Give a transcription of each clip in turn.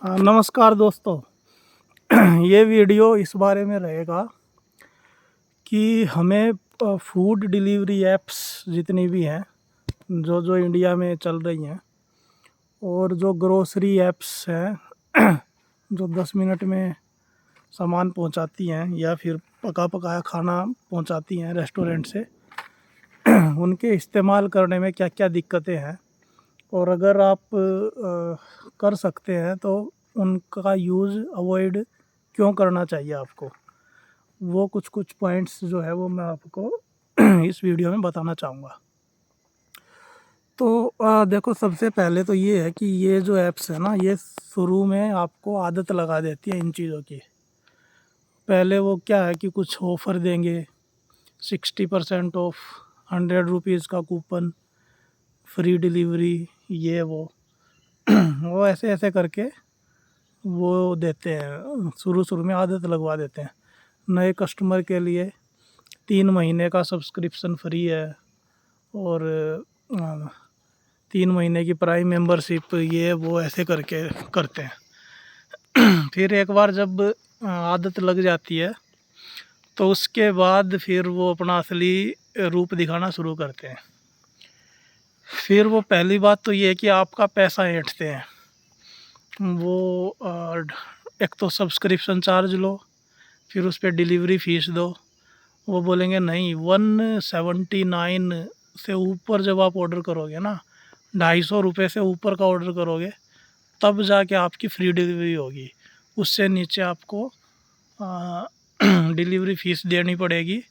नमस्कार दोस्तों। ये वीडियो इस बारे में रहेगा कि हमें फूड डिलीवरी ऐप्स जितनी भी हैं जो जो इंडिया में चल रही हैं और जो ग्रोसरी ऐप्स हैं जो 10 मिनट में सामान पहुंचाती हैं या फिर पका पकाया खाना पहुंचाती हैं रेस्टोरेंट से, उनके इस्तेमाल करने में क्या क्या दिक्कतें हैं और अगर आप कर सकते हैं तो उनका यूज़ अवॉइड क्यों करना चाहिए आपको, वो कुछ पॉइंट्स जो है वो मैं आपको इस वीडियो में बताना चाहूँगा। तो देखो, सबसे पहले तो ये है कि ये जो ऐप्स है ना, ये शुरू में आपको आदत लगा देती है इन चीज़ों की। पहले वो क्या है कि कुछ ऑफ़र देंगे, 60% ऑफ, 100 रुपीज़ का कूपन, फ्री डिलीवरी, ये वो ऐसे ऐसे करके वो देते हैं, शुरू में आदत लगवा देते हैं। नए कस्टमर के लिए 3 महीने का सब्सक्रिप्शन फ्री है और 3 महीने की प्राइम मेंबरशिप, ये वो ऐसे करके करते हैं। फिर एक बार जब आदत लग जाती है तो उसके बाद फिर वो अपना असली रूप दिखाना शुरू करते हैं। फिर वो पहली बात तो ये है कि आपका पैसा ऐंठते हैं। वो एक तो सब्सक्रिप्शन चार्ज लो, फिर उस पर डिलीवरी फ़ीस दो। वो बोलेंगे नहीं, 179 से ऊपर जब आप ऑर्डर करोगे ना, 250 रुपये से ऊपर का ऑर्डर करोगे तब जाके आपकी फ्री डिलीवरी होगी। उससे नीचे आपको डिलीवरी फ़ीस देनी पड़ेगी।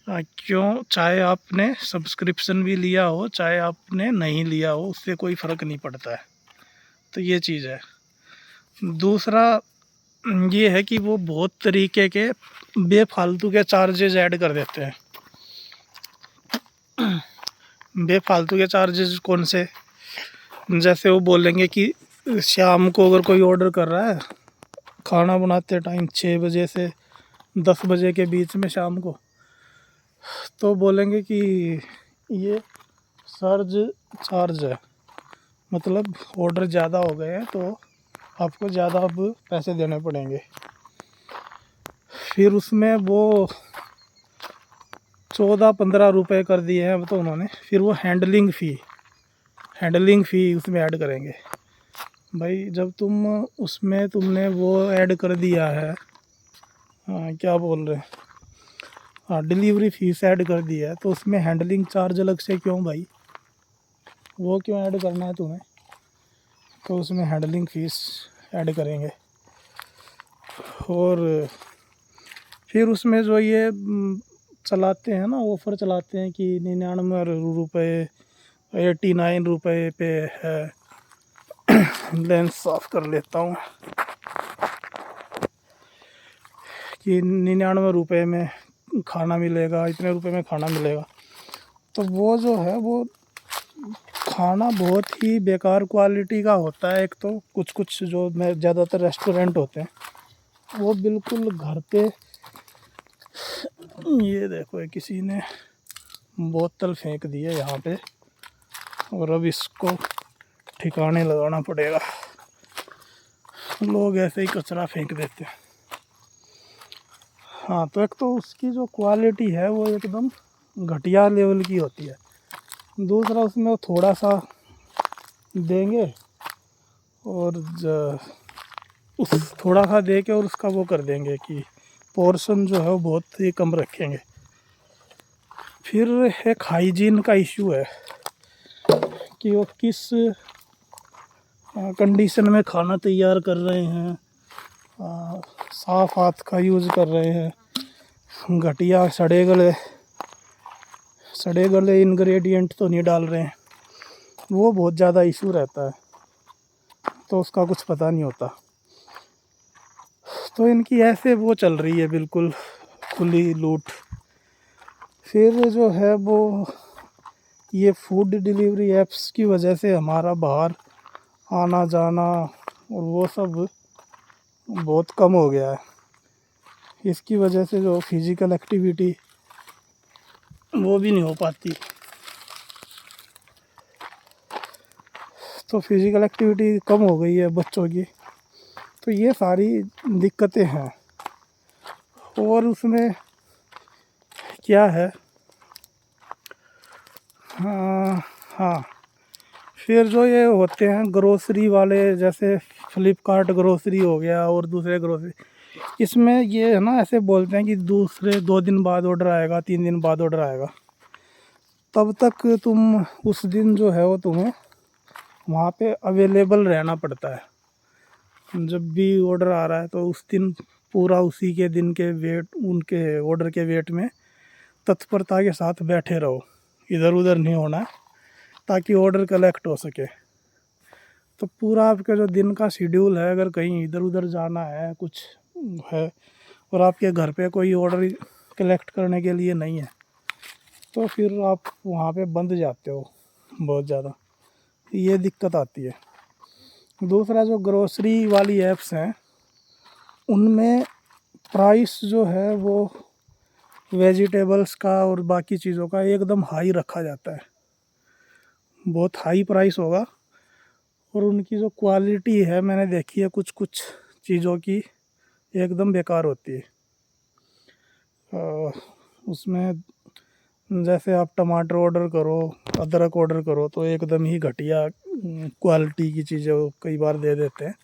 क्यों, चाहे आपने सब्सक्रिप्शन भी लिया हो चाहे आपने नहीं लिया हो, उससे कोई फ़र्क नहीं पड़ता है। तो ये चीज़ है। दूसरा ये है कि वो बहुत तरीके के बेफालतू के चार्जेस ऐड कर देते हैं। बेफालतू के चार्जेस कौन से? जैसे वो बोलेंगे कि शाम को अगर कोई ऑर्डर कर रहा है खाना बनाते टाइम 6 बजे से 10 बजे के बीच में शाम को, तो बोलेंगे कि ये सर्ज चार्ज है, मतलब ऑर्डर ज़्यादा हो गए हैं तो आपको ज़्यादा अब पैसे देने पड़ेंगे। फिर उसमें वो 14-15 रुपये कर दिए हैं अब तो उन्होंने। फिर वो हैंडलिंग फ़ी उसमें ऐड करेंगे। भाई जब तुमने वो ऐड कर दिया है, क्या बोल रहे हैं, डिलीवरी फ़ीस ऐड कर दिया है, तो उसमें हैंडलिंग चार्ज अलग से क्यों भाई? वो क्यों ऐड करना है तुम्हें? तो उसमें हैंडलिंग फ़ीस ऐड करेंगे। और फिर उसमें जो ये चलाते हैं ना, ऑफ़र चलाते हैं कि 99 रुपये, 89 रुपये पे है। लेंस साफ़ कर लेता हूँ कि 99 रुपये में खाना मिलेगा, इतने रुपए में खाना मिलेगा। तो वो जो है वो खाना बहुत ही बेकार क्वालिटी का होता है। एक तो कुछ जो ज़्यादातर रेस्टोरेंट होते हैं वो बिल्कुल घर पे, ये देखो ये किसी ने बोतल फेंक दी है यहाँ पे और अब इसको ठिकाने लगाना पड़ेगा। लोग ऐसे ही कचरा फेंक देते हैं। हाँ, तो एक तो उसकी जो क्वालिटी है वो एकदम घटिया लेवल की होती है। दूसरा उसमें वो थोड़ा सा देंगे और उस थोड़ा सा दे के और उसका वो कर देंगे कि पोर्शन जो है वो बहुत ही कम रखेंगे। फिर एक हाइजीन का इशू है कि वो किस कंडीशन में खाना तैयार कर रहे हैं, साफ़ हाथ का यूज़ कर रहे हैं, घटिया सड़े गले इंग्रेडिएंट तो नहीं डाल रहे हैं। वो बहुत ज़्यादा इशू रहता है, तो उसका कुछ पता नहीं होता। तो इनकी ऐसे वो चल रही है बिल्कुल खुली लूट। फिर जो है वो ये फूड डिलीवरी ऐप्स की वजह से हमारा बाहर आना जाना और वो सब बहुत कम हो गया है। इसकी वजह से जो फिज़िकल एक्टिविटी वो भी नहीं हो पाती। तो फिज़िकल एक्टिविटी कम हो गई है बच्चों की, तो ये सारी दिक्कतें हैं। और उसमें क्या है, हाँ, फिर जो ये होते हैं ग्रोसरी वाले, जैसे फ्लिपकार्ट ग्रोसरी हो गया और दूसरे ग्रोसरी, इसमें ये है ना, ऐसे बोलते हैं कि दूसरे 2 दिन बाद ऑर्डर आएगा, 3 दिन बाद ऑर्डर आएगा। तब तक तुम उस दिन जो है वो तुम्हें वहाँ पे अवेलेबल रहना पड़ता है। जब भी ऑर्डर आ रहा है तो उस दिन पूरा उसी के दिन के वेट, उनके ऑर्डर के वेट में तत्परता के साथ बैठे रहो, इधर उधर नहीं होना है, ताकि ऑर्डर कलेक्ट हो सके। तो पूरा आपका जो दिन का शेड्यूल है, अगर कहीं इधर उधर जाना है, कुछ है, और आपके घर पे कोई ऑर्डर कलेक्ट करने के लिए नहीं है, तो फिर आप वहाँ पे बंद जाते हो बहुत ज़्यादा, ये दिक्कत आती है। दूसरा, जो ग्रोसरी वाली ऐप्स हैं उनमें प्राइस जो है वो वेजिटेबल्स का और बाकी चीज़ों का एकदम हाई रखा जाता है, बहुत हाई प्राइस होगा। और उनकी जो क्वालिटी है, मैंने देखी है कुछ कुछ चीज़ों की एकदम बेकार होती है। उसमें जैसे आप टमाटर ऑर्डर करो, अदरक ऑर्डर करो, तो एकदम ही घटिया क्वालिटी की चीज़ें वो कई बार दे देते हैं।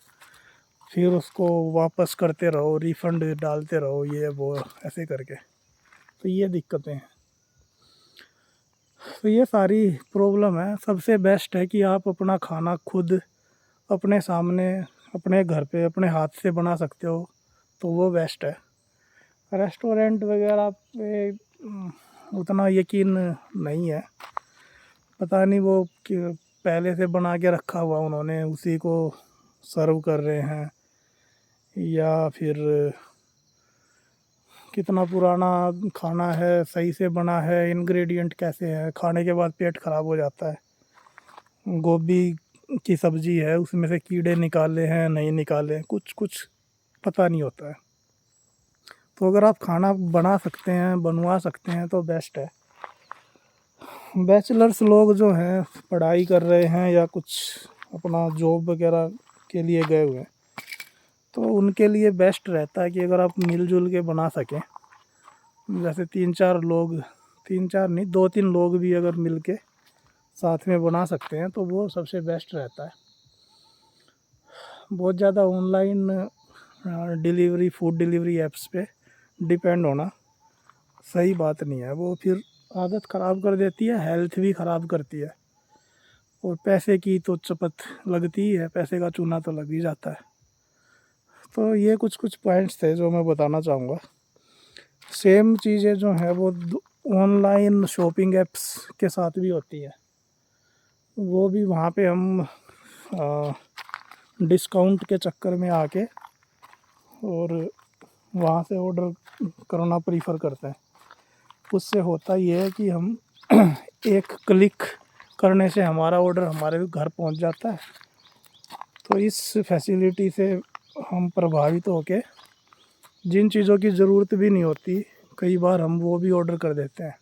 फिर उसको वापस करते रहो, रिफ़ंड डालते रहो, ये वो ऐसे करके, तो ये दिक्कतें हैं। तो ये सारी प्रॉब्लम है। सबसे बेस्ट है कि आप अपना खाना खुद अपने सामने, अपने घर पे अपने हाथ से बना सकते हो, तो वो बेस्ट है। रेस्टोरेंट वगैरह पे उतना यकीन नहीं है, पता नहीं वो पहले से बना के रखा हुआ उन्होंने, उसी को सर्व कर रहे हैं, या फिर कितना पुराना खाना है, सही से बना है, इंग्रेडिएंट कैसे हैं, खाने के बाद पेट ख़राब हो जाता है। गोभी की सब्ज़ी है, उसमें से कीड़े निकाले हैं नहीं निकाले, कुछ कुछ पता नहीं होता है। तो अगर आप खाना बना सकते हैं, बनवा सकते हैं, तो बेस्ट है। बैचलर्स लोग जो हैं, पढ़ाई कर रहे हैं या कुछ अपना जॉब वगैरह के लिए गए हुए हैं, तो उनके लिए बेस्ट रहता है कि अगर आप मिलजुल के बना सकें। जैसे 3-4 लोग, 3-4 नहीं, 2-3 लोग भी अगर मिल के साथ में बना सकते हैं, तो वो सबसे बेस्ट रहता है। बहुत ज़्यादा online delivery, food delivery apps पे डिपेंड होना सही बात नहीं है। वो फिर आदत ख़राब कर देती है, हेल्थ भी ख़राब करती है, और पैसे की तो चपत लगती ही है, पैसे का चूना तो लग ही जाता है। तो ये कुछ कुछ पॉइंट्स थे जो मैं बताना चाहूँगा। सेम चीज़ें जो हैं वो ऑनलाइन शॉपिंग ऐप्स के साथ भी होती है। वो भी वहाँ पे हम डिस्काउंट के चक्कर में आके और वहाँ से ऑर्डर करना प्रीफर करते हैं। उससे होता ये है कि हम एक क्लिक करने से हमारा ऑर्डर हमारे घर पहुँच जाता है। तो इस फैसिलिटी से हम प्रभावित होके जिन चीज़ों की ज़रूरत भी नहीं होती, कई बार हम वो भी ऑर्डर कर देते हैं,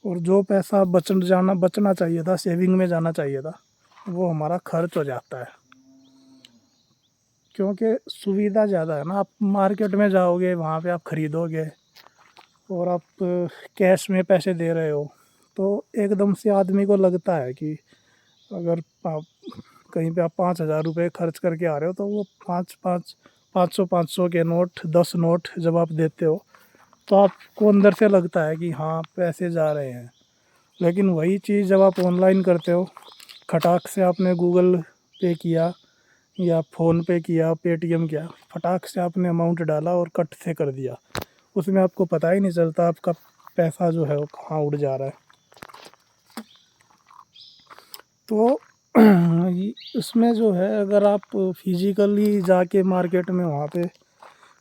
और जो पैसा बचना चाहिए था, सेविंग में जाना चाहिए था, वो हमारा खर्च हो जाता है। क्योंकि सुविधा ज़्यादा है ना, आप मार्केट में जाओगे, वहाँ पे आप ख़रीदोगे और आप कैश में पैसे दे रहे हो, तो एकदम से आदमी को लगता है कि अगर आप कहीं पे आप 5,000 रुपये खर्च करके आ रहे हो, तो वो 500 के नोट, 10 नोट जब आप देते हो, तो आपको अंदर से लगता है कि हाँ, पैसे जा रहे हैं। लेकिन वही चीज़ जब आप ऑनलाइन करते हो, खटाक से आपने गूगल पे किया या फ़ोन पे किया, पेटीएम किया, फटाक से आपने अमाउंट डाला और कट से कर दिया, उसमें आपको पता ही नहीं चलता आपका पैसा जो है वो कहाँ उड़ जा रहा है। तो इसमें जो है, अगर आप फिज़िकली जाके मार्केट में वहाँ पे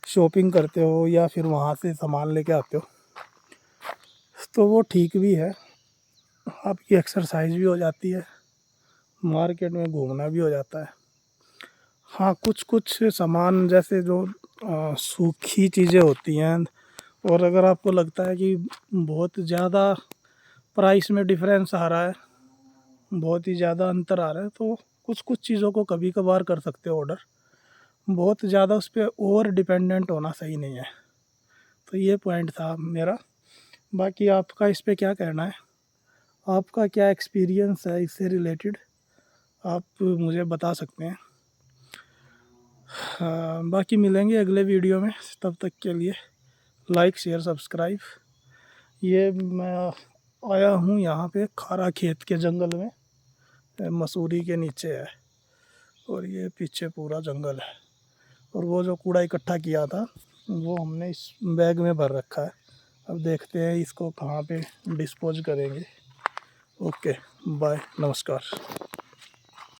शॉपिंग करते हो या फिर वहाँ से सामान लेके आते हो, तो वो ठीक भी है, आपकी एक्सरसाइज भी हो जाती है, मार्केट में घूमना भी हो जाता है। हाँ, कुछ कुछ सामान जैसे जो सूखी चीज़ें होती हैं, और अगर आपको लगता है कि बहुत ज़्यादा प्राइस में डिफरेंस आ रहा है, बहुत ही ज़्यादा अंतर आ रहा है, तो कुछ कुछ चीज़ों को कभी कभार कर सकते हो ऑर्डर। बहुत ज़्यादा उस पर ओवर डिपेंडेंट होना सही नहीं है। तो ये पॉइंट था मेरा। बाकी आपका इस पे क्या कहना है, आपका क्या एक्सपीरियंस है इससे रिलेटेड, आप मुझे बता सकते हैं। बाकी मिलेंगे अगले वीडियो में, तब तक के लिए लाइक शेयर सब्सक्राइब। ये मैं आया हूँ यहाँ पे खारा खेत के जंगल में, मसूरी के नीचे है, और ये पीछे पूरा जंगल है। और वो जो कूड़ा इकट्ठा किया था वो हमने इस बैग में भर रखा है। अब देखते हैं इसको कहाँ पे डिस्पोज करेंगे। ओके, बाय, नमस्कार।